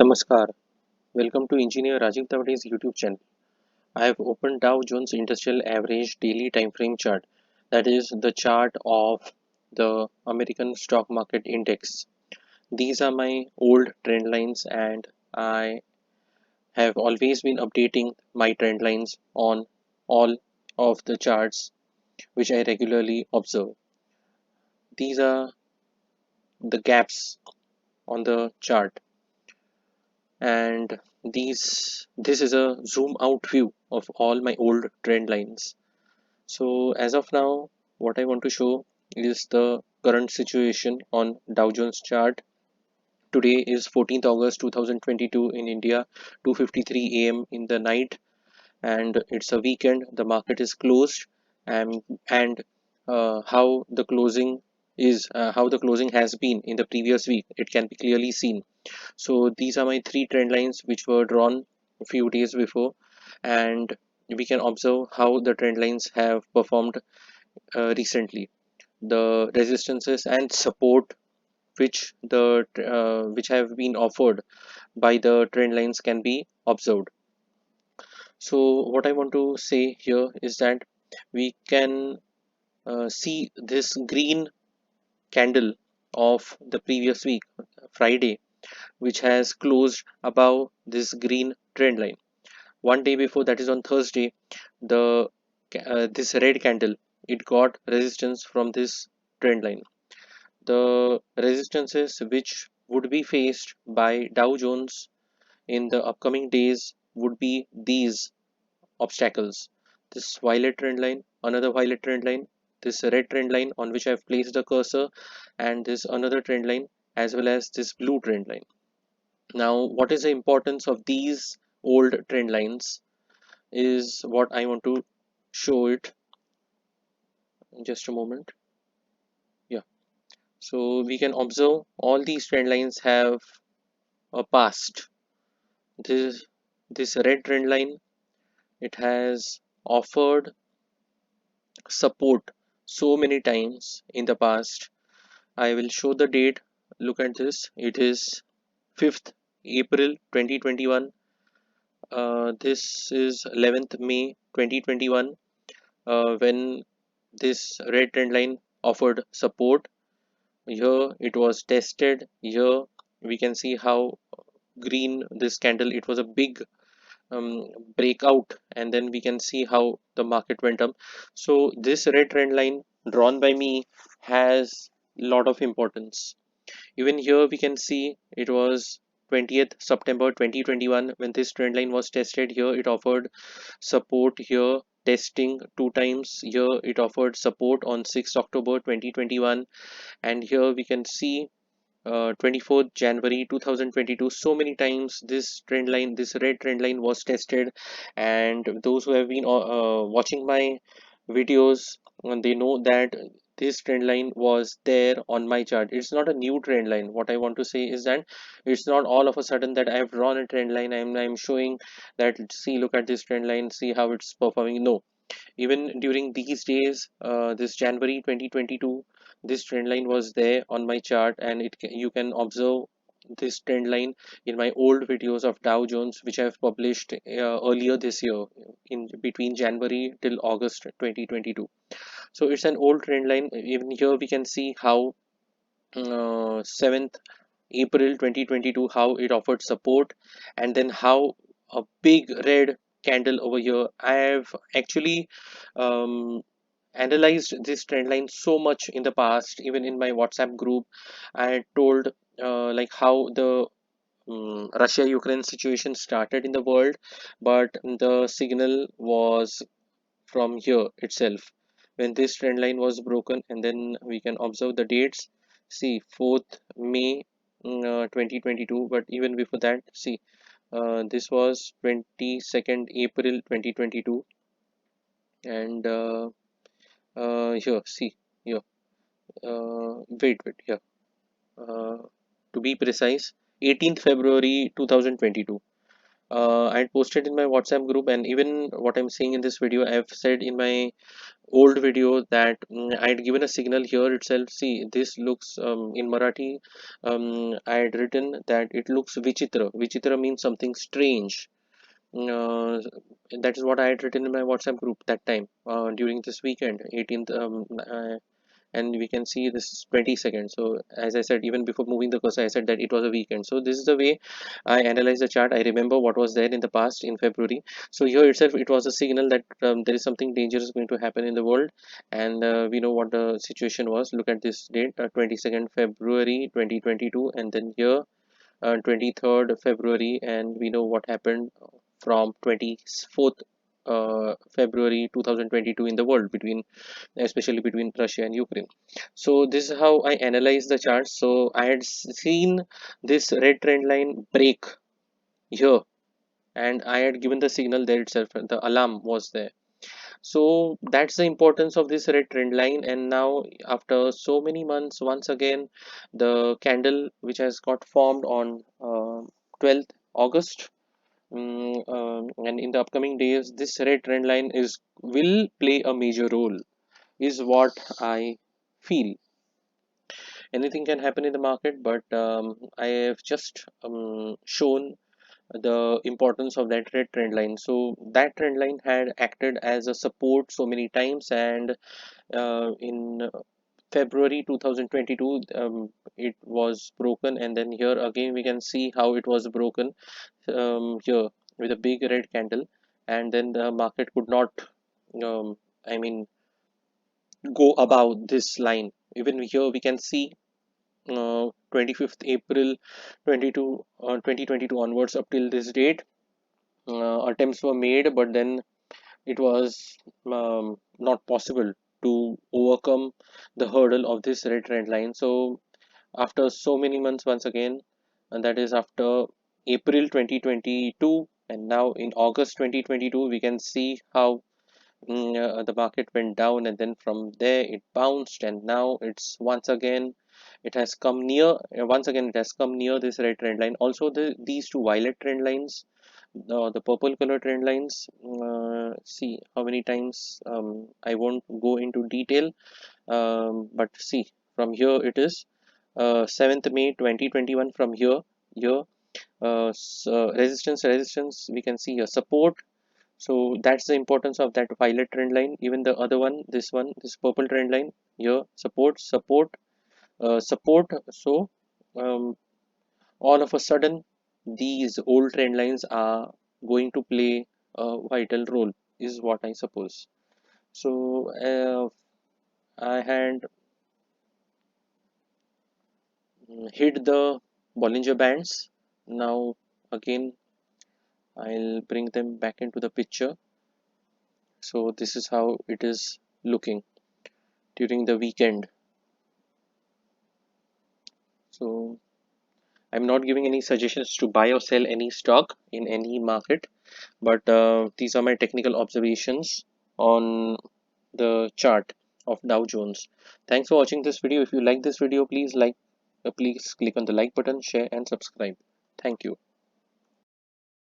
Namaskar. Welcome to Engineer Rajiv Tavade's YouTube channel. I have opened Dow Jones Industrial Average Daily Time Frame chart, that is the chart of the American Stock Market Index. These are my old trend lines, and I have always been updating my trend lines on all of the charts which I regularly observe. These are the gaps on the chart, and this is a zoom out view of all my old trend lines. So as of now, what I want to show is the current situation on Dow Jones chart. Today is 14th August 2022 in India, 2:53 a.m. in the night, and it's a weekend. The market is closed, and how the closing has been in the previous week, it can be clearly seen. So these are my three trend lines which were drawn a few days before, and we can observe how the trend lines have performed recently. The resistances and support which have been offered by the trend lines can be observed. So what I want to say here is that we can see this green candle of the previous week, Friday, which has closed above this green trend line. One day before, that is on Thursday, the this red candle, it got resistance from this trend line. The resistances which would be faced by Dow Jones in the upcoming days would be these obstacles: this violet trend line, another violet trend line, this red trend line on which I've placed the cursor, and this another trend line, as well as this blue trend line. Now, what is the importance of these old trend lines is what I want to show it in just a moment. Yeah, so we can observe all these trend lines have a past. This red trend line, it has offered support so many times in the past. I will show the date. Look at this. It is 5th April 2021. This is 11th May 2021, when this red trend line offered support. Here it was tested. Here we can see how green this candle, it was a big breakout, and then we can see how the market went up. So this red trend line drawn by me has lot of importance. Even here we can see it was 20th September 2021 when this trend line was tested. Here it offered support, here testing two times, here it offered support on 6th October 2021, and here we can see 24th January 2022. So many times this trend line, this red trend line was tested, and those who have been watching my videos, they know that this trend line was there on my chart. It's not a new trend line. What I want to say is that it's not all of a sudden that I have drawn a trend line. I'm showing that, see, look at this trend line, see how it's performing. No, even during these days, this January 2022, this trend line was there on my chart, and you can observe this trend line in my old videos of Dow Jones, which I have published earlier this year, in between January till August 2022. So it's an old trend line. Even here we can see how 7th April 2022, how it offered support, and then how a big red candle over here. I have actually um, analyzed this trend line so much in the past. Even in my WhatsApp group, I had told like how the Russia Ukraine situation started in the world, but the signal was from here itself when this trend line was broken. And then we can observe the dates. See, 4th May 2022, but even before that, see, this was 22nd April 2022, and here, see, here, wait, here, uh, to be precise, 18th February 2022. I had posted in my WhatsApp group, and even what I'm saying in this video, I've said in my old video that I had given a signal here itself. See, this looks in Marathi. I had written that it looks vichitra. Vichitra means something strange. Uh, that is what I had written in my WhatsApp group that time during this weekend, 18th. And we can see this is 20 seconds. So as I said, even before moving the cursor, I said that it was a weekend. So this is the way I analyze the chart. I remember what was there in the past in February. So here itself, it was a signal that there is something dangerous going to happen in the world, and we know what the situation was. Look at this date, 22nd February 2022, and then here 23rd February, and we know what happened from 24th February 2022 in the world, between especially between Russia and Ukraine. So this is how I analyze the charts. So I had seen this red trend line break here, and I had given the signal there itself. The alarm was there. So that's the importance of this red trend line. And now, after so many months, once again, the candle which has got formed on 12th August. And in the upcoming days, this red trend line is will play a major role, is what I feel. Anything can happen in the market, but I have just shown the importance of that red trend line. So that trend line had acted as a support so many times, and in February 2022 it was broken, and then here again we can see how it was broken here with a big red candle, and then the market could not um, I mean go above this line. Even here we can see 25th April 2022 onwards up till this date, attempts were made, but then it was not possible to overcome the hurdle of this red trend line. So after so many months, once again, and that is after April 2022, and now in August 2022, we can see how the market went down, and then from there it bounced, and now it's once again it has come near once again it has come near this red trend line. Also, these two violet trend lines, the purple color trend lines, see how many times, I won't go into detail, but see, from here it is 7th May 2021. From here resistance, we can see a support. So that's the importance of that violet trend line. Even the other one, this purple trend line, here support. So um, all of a sudden, these old trend lines are going to play a vital role, is what I suppose. So I had hit the Bollinger Bands. Now again, I'll bring them back into the picture. So this is how it is looking during the weekend. So I'm not giving any suggestions to buy or sell any stock in any market, but these are my technical observations on the chart of Dow Jones. Thanks for watching this video. If you like this video, please click on the like button, share and subscribe. Thank you.